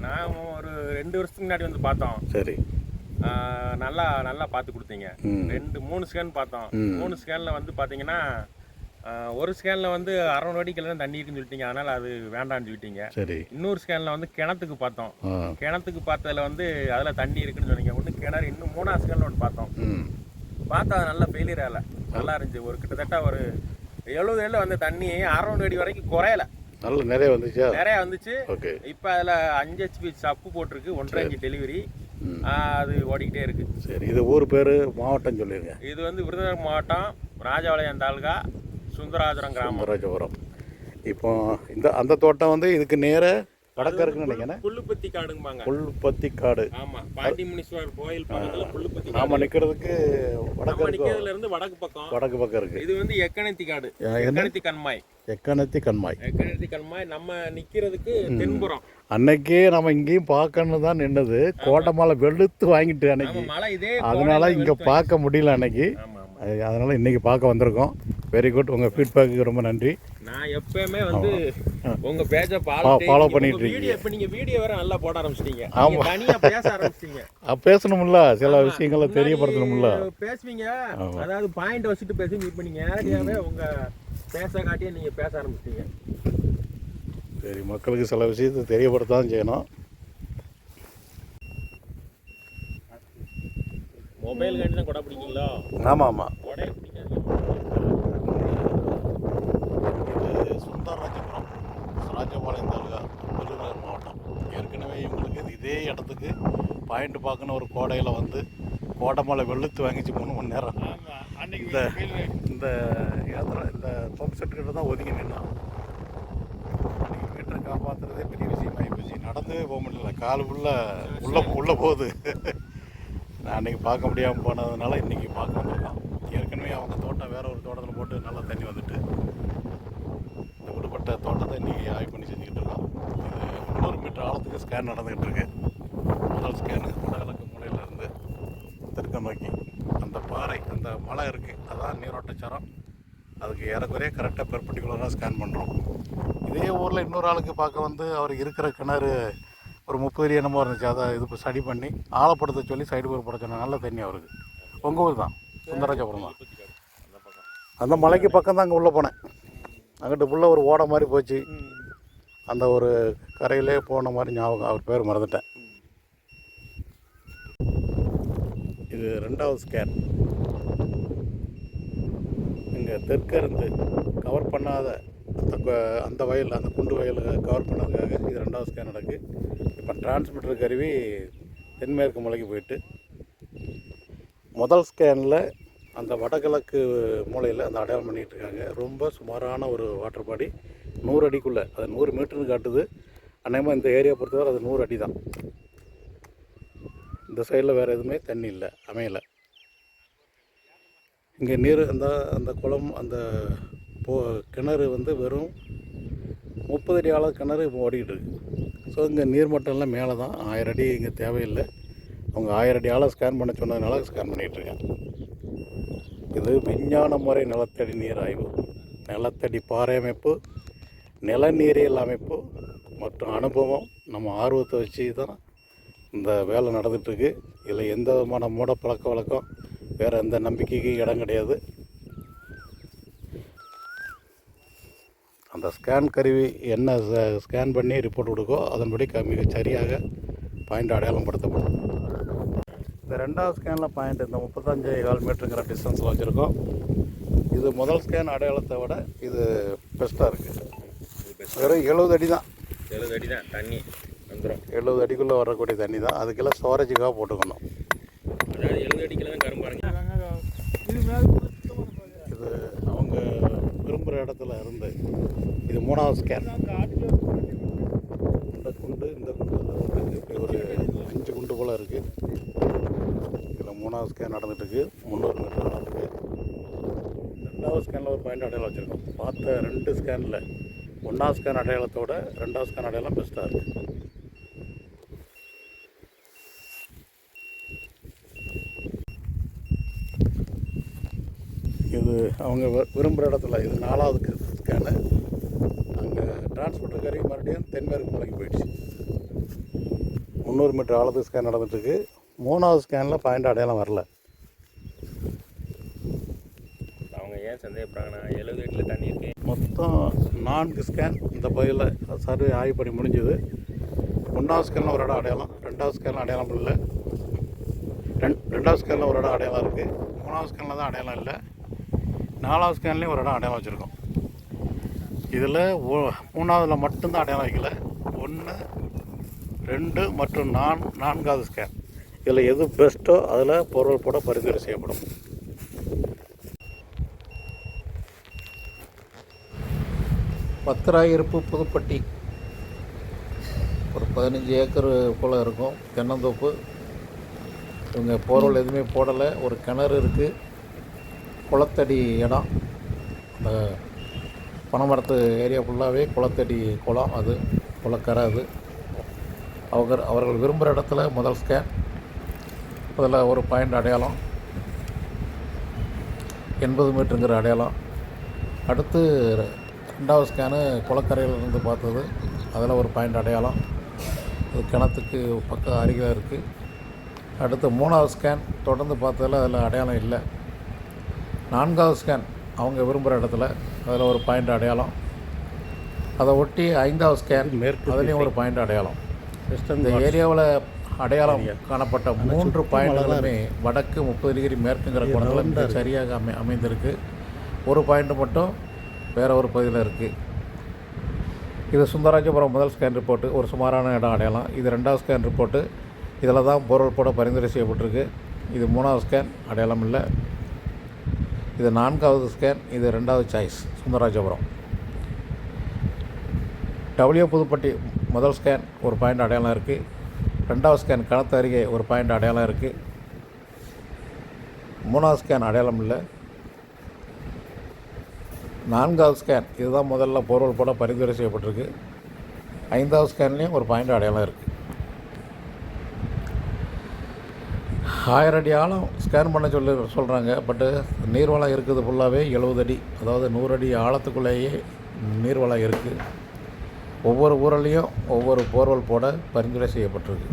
நான் ஒரு 2 வருஷத்துக்கு முன்னாடி வந்து பார்த்தோம். சரி. நல்லா நல்லா பார்த்து கொடுத்தீங்க. 3 ஸ்கேன் பார்த்தோம். 3 ஸ்கேனில் வந்து பார்த்தீங்கன்னா ஒரு ஸ்கேனில் வந்து 600 அடிக்கெல்லாம் தான் தண்ணி இருக்குன்னு சொல்லிட்டீங்க. அதனால் அது வேண்டான்னு சொல்லிட்டீங்க. சரி. இன்னொரு ஸ்கேனில் வந்து கிணத்துக்கு பார்த்தோம். கிணத்துக்கு பார்த்ததில் வந்து அதில் தண்ணி இருக்குன்னு சொன்னீங்க. ஒன்று கிணறு. இன்னும் 3ஆவது ஸ்கேனில் ஒன்று பார்த்தோம். பார்த்தா அது நல்லா ஃபெயிலியர் ஆகலை, நல்லா இருந்துச்சு. ஒரு கிட்டத்தட்ட ஒரு 70 ஏழில் வந்த தண்ணி 600 அடி வரைக்கும் குறையலை, நல்ல நிறைய வந்துச்சு. நிறையா வந்துச்சு. இப்போ அதில் 5 HP சப்பு போட்டிருக்கு, 1.5 inch டெலிவரி. அது ஓடிக்கிட்டே இருக்கு. சரி. இது ஊர் பேர், மாவட்டம் சொல்லிடுங்க. இது வந்து விருதுநகர் மாவட்டம், ராஜபாளையம் தாலுகா, சுந்தராஜபுரம் கிராமம். சுந்தராஜபுரம். இப்போ அந்த தோட்டம் வந்து இதுக்கு நேர வடக்க இருக்குன்னு நினைக்கிறேன். புல்லுப்பத்தி காடும்பாங்க. புல்லுப்பத்தி காடு. ஆமா, பாண்டி முனீஸ்வரர் கோயில் பக்கத்துல புல்லுப்பத்தி காடு. நாம நிக்கிறதுக்கு நிக்கிறதுல இருந்து வடக்கு பக்கம் இருக்கு. இது வந்து எக்கனத்தி காடு, எக்கனத்தி கண்மாய். எக்கனத்தி கண்மாய். நம்ம நிக்கிறதுக்கு தென்புறம். அன்னைக்கே நம்ம இங்கேயும் பார்க்கணும் தான் நின்னது. கோட்டை மலை வெளுத்து வாங்கிட்டு அன்னைக்கு மழை இதே, அதனால இங்க பார்க்க முடியல அன்னைக்கு. அதனால இன்னைக்கு பார்க்க வந்திருக்கோம். Very good. உங்க ஃபீட்பேக்கு ரொம்ப நன்றி. நான் எப்பவுமே வந்து உங்க பேஜை ஃபாலோ பண்ணிட்டு இருக்கீங்க. இப்ப நீங்க வீடியோ வேற நல்லா போட ஆரம்பிச்சிட்டீங்க. தனியா பேச ஆரம்பிச்சிட்டீங்க. பேசணும்ல, சில விஷயங்களை தெரியப்படுத்தணும்ல. பேசுவீங்க, அதாவது பாயிண்ட் வச்சுட்டு பேசுவீங்க. இப்ப நீங்க நேரடியாவே உங்க பேச காட்டியே நீங்க பேச ஆரம்பிச்சிட்டீங்க. சரி, மக்களுக்கு சில விஷயத்தை தெரியப்படுத்தான் செய்யணும். மொபைல் காண்டி தான் கொடை பிடிக்கீங்களா? ஆமாம். கொடையை பிடிக்காது. இது சுந்தரராஜபுரம், ராஜபாளையம் தாலுகா, விருதுநகர் மாவட்டம். ஏற்கனவே இவங்களுக்கு இதே இடத்துக்கு பாயிண்ட் பார்க்கணும். ஒரு கோடையில் வந்து கோடைமலை வெளுத்து வாங்கிச்சு 3 மணி நேரம். இந்த யாத்திரை இந்த பம்ப் செட்டுக்கிட்ட தான் ஒதுங்கி நின்னோம். அன்றைக்கி மீட்டரை காப்பாற்றுறதே பெரிய விஷயமாகி போச்சு. நடந்தே போக முடியல, கால் உள்ளே போகுது. நான் அன்றைக்கி பார்க்க முடியாமல் போனதுனால இன்றைக்கி பார்க்க வந்திருக்கோம். ஏற்கனவே அவங்க தோட்டம் வேறு ஒரு தோட்டத்தில் போட்டு நல்லா தண்ணி வந்துட்டு இந்த விடுபட்ட தோட்டத்தை இன்றைக்கி ஆய்வு பண்ணி செஞ்சுக்கிட்டு இருக்கோம். இது 300 மீட்டர் ஆழத்துக்கு ஸ்கேன் நடந்துக்கிட்டு இருக்கு. முதல் ஸ்கேனு வடகிழக்கு மூலையிலேருந்து தெற்கு நோக்கி அந்த பாறை, அந்த மலை இருக்குது, அதான் நீரோட்டச்சரம். அதுக்கு ஏறக்குறைய கரெக்டாக பெர்பெண்டிகுலராக ஸ்கேன் பண்ணுறோம். இதே ஊரில் இன்னொரு ஆளுக்கு பார்க்க வந்து அவர் இருக்கிற கிணறு ஒரு 30 அடி என்னமோ இருந்துச்சு. அதை இது இப்போ ஸ்டடி பண்ணி ஆழப்படுத்த சொல்லி சைடு போர் போட சொன்ன. நல்ல தண்ணி அவருக்கு. உங்கள் ஊர் தான், சுந்தரராஜபுரம் தான். அந்த மலைக்கு பக்கம் தான் அங்கே உள்ளே போனேன். அங்கிட்டு ஃபுல்லாக ஒரு ஓடை மாதிரி போச்சு. அந்த ஒரு கரையிலே போன மாதிரி ஞாபகம். அவர் பேர் மறந்துட்டேன். இது 2வது ஸ்கேன். இங்கே தெற்கிருந்து கவர் பண்ணாத அந்த வயல், அந்த குண்டு வயல் கவர் பண்ணதுக்காக இது 2வது ஸ்கேன் நடக்குது. இப்போ டிரான்ஸ்மிட்டர் கருவி தென்மேற்கு மூலைக்கு போயிட்டு முதல் ஸ்கேனில் அந்த வடகிழக்கு மூலையில் அந்த அடையாளம் பண்ணிகிட்டு இருக்காங்க. ரொம்ப சுமாரான ஒரு வாட்டர் பாடி, 100 அடிக்குள்ளே, அது 100 மீட்டர்னு காட்டுது. அநேகமாக இந்த ஏரியா பொறுத்தவரை அது 100 அடி தான். இந்த சைடில் வேறு எதுவுமே தண்ணி இல்லை, அமையலை. இங்கே நீர் அந்த குளம், அந்த கிணறு வந்து வெறும் 30 அடி ஆழ கிணறு இப்போ ஓடிக்கிட்டு இருக்குது. ஸோ இங்கே நீர்மட்டம்லாம் மேலே தான், 1000 அடி இங்கே தேவையில்லை. அவங்க 1000 அடி ஆழ ஸ்கேன் பண்ண சொன்னதுனால ஸ்கேன் பண்ணிகிட்ருக்கேன். இது விஞ்ஞான முறை நிலத்தடி நீர் ஆய்வு, நிலத்தடி பாறை அமைப்பு, நிலநீரியல் அமைப்பு மற்றும் அனுபவம், நம்ம ஆர்வத்தை வச்சு தான் இந்த வேலை நடந்துகிட்ருக்கு. இதில் எந்த விதமான மூட பழக்க வழக்கம், வேறு எந்த நம்பிக்கைக்கு இடம் கிடையாது. அந்த ஸ்கேன் கருவி என்ன ஸ்கேன் பண்ணி ரிப்போர்ட் கொடுக்கோ அதன்படி மிக சரியாக பாயிண்ட் அடையாளம் படுத்தப்படும். இந்த 2வது ஸ்கேனில் பாயிண்ட் இந்த 35,4 மீட்டருங்கிற டிஸ்டன்ஸில் வச்சுருக்கோம். இது முதல் ஸ்கேன் அடையாளத்தை விட இது பெஸ்ட்டாக இருக்குது. வெறும் 70 அடி தான். 70 அடி தான் தண்ணி வந்துடும். 70 அடிக்குள்ளே வரக்கூடிய தண்ணி தான். அதுக்கெல்லாம் ஸ்டோரேஜுக்காக போட்டுக்கணும். அதாவது 70 அடிக்குள்ள தான் கரும்பாருங்க. இது அவங்க விரும்புகிற இடத்துல இருந்து இது 3வது ஸ்கேன். இந்த குண்டு இப்படி ஒரு 5 குண்டு போல் இருக்குது. இதில் 3வது ஸ்கேன் நடந்துகிட்ருக்கு. 300 மீட்டர் நடந்துருக்கு. 2வது ஸ்கேனில் ஒரு பாயிண்ட் அடையாளம் வச்சுருக்கோம். பார்த்த 2 ஸ்கேனில் 1வது ஸ்கேன் அடையாளத்தோட 2வது ஸ்கேன் அடையாளம் பெஸ்ட்டாக இருக்குது. இது அவங்க விரும்புகிற இடத்துல இது 4வது ஸ்கேனு. அங்கே டிரான்ஸ்போர்ட்டர் கருவி மறுபடியும் தென்மேற்கு மூலைக்கு போயிடுச்சு. 300 மீட்டர் ஆழத்துக்கு ஸ்கேன் நடந்துட்டுருக்கு. 3வது ஸ்கேனில் பாயிண்ட் அடையாளம் வரல. அவங்க ஏன் சந்தேகப்படுறாங்கன்னா 70 அடியில் தண்ணி இருக்கு. மொத்தம் 4 ஸ்கேன் இந்த பகுதியில் சர்வே ஆய்வு பண்ணி முடிஞ்சது. 1வது ஸ்கேனில் ஒரு இடம் அடையாளம், 2வது ஸ்கேனில் அடையாளம் இல்லை, 2வது ஸ்கேனில் ஒரு இடம் அடையாளம் இருக்குது, 3வது ஸ்கேனில் தான் அடையாளம் இல்லை, 4வது ஸ்கேன்லேயும் ஒரு இடம் அடையாளம் வச்சுருக்கோம். இதில் 3வதுல மட்டும்தான் அடையாளம் வைக்கல. 1, 2 மற்றும் 4வது ஸ்கேன் இதில் எது பெஸ்ட்டோ அதில் பொருள் போட பரிந்துரை செய்யப்படும். பத்திராயிருப்பு புதுப்பட்டி ஒரு 15 ஏக்கர் போல் இருக்கும் தென்னந்தோப்பு. இவங்க போர்வெல் எதுவுமே போடலை. ஒரு கிணறு இருக்குது, குளத்தடி இடம். இந்த பனைமரத்து ஏரியா ஃபுல்லாகவே குளத்தடி குளம், அது குளக்கரை. அது அவர்கள் விரும்புகிற இடத்துல முதல் ஸ்கேன், அதில் ஒரு பாயிண்ட் அடையாளம் 80 மீட்டருங்கிற அடையாளம். அடுத்து 2வது ஸ்கேனு குளக்கரையிலிருந்து பார்த்தது, அதில் ஒரு பாயிண்ட் அடையாளம், அது கிணத்துக்கு பக்கம் அருகில் இருக்குது. அடுத்து 3வது ஸ்கேன் தொடர்ந்து பார்த்ததில் அதில் அடையாளம் இல்லை. 4வது ஸ்கேன் அவங்க விரும்புகிற இடத்துல, அதில் ஒரு பாயிண்ட் அடையாளம். அதை ஒட்டி 5வது ஸ்கேன் அதுலேயும் ஒரு பாயிண்ட் அடையாளம். இந்த ஏரியாவில் அடையாளம் காணப்பட்ட 3 பாயிண்ட்களுமே வடக்கு 30 டிகிரி மேற்குங்கிற கோணத்தில் சரியாக அமைந்திருக்கு. ஒரு பாயிண்ட்டு மட்டும் வேறு ஒரு பகுதியில் இருக்குது. இது சுந்தரராஜபுரம் முதல் ஸ்கேன் ரிப்போர்ட்டு, ஒரு சுமாரான இடம் அடையாளம். இது 2வது ஸ்கேன் ரிப்போர்ட்டு, இதில் தான் பொருள் போட பரிந்துரை செய்யப்பட்டிருக்கு. இது 3வது ஸ்கேன், அடையாளம் இல்லை. இது 4வது ஸ்கேன், இது 2வது சாய்ஸ் சுந்தரராஜபுரம். டபிள்யூ புதுப்பட்டி முதல் ஸ்கேன் ஒரு பாயிண்ட் அடையாளம் இருக்குது. 2வது ஸ்கேன் கணத்து அருகே ஒரு பாயிண்ட் அடையாளம் இருக்குது. 3வது ஸ்கேன் அடையாளம் இல்லை. 4வது ஸ்கேன் இதுதான் முதல்ல போர்வெல் போட பரிந்துரை செய்யப்பட்டிருக்கு. 5வது ஸ்கேன்லேயும் ஒரு பாயிண்ட் அடையாளம் இருக்குது. 1000 அடி ஆழம் ஸ்கேன் பண்ண சொல்கிறாங்க. பட்டு நீர்வளம் இருக்குது ஃபுல்லாகவே 70 அடி, அதாவது 100 அடி ஆழத்துக்குள்ளேயே நீர்வளம் இருக்குது. ஒவ்வொரு ஊரிலையும் ஒவ்வொரு போர்வெல் போட பரிந்துரை செய்யப்பட்டிருக்கு.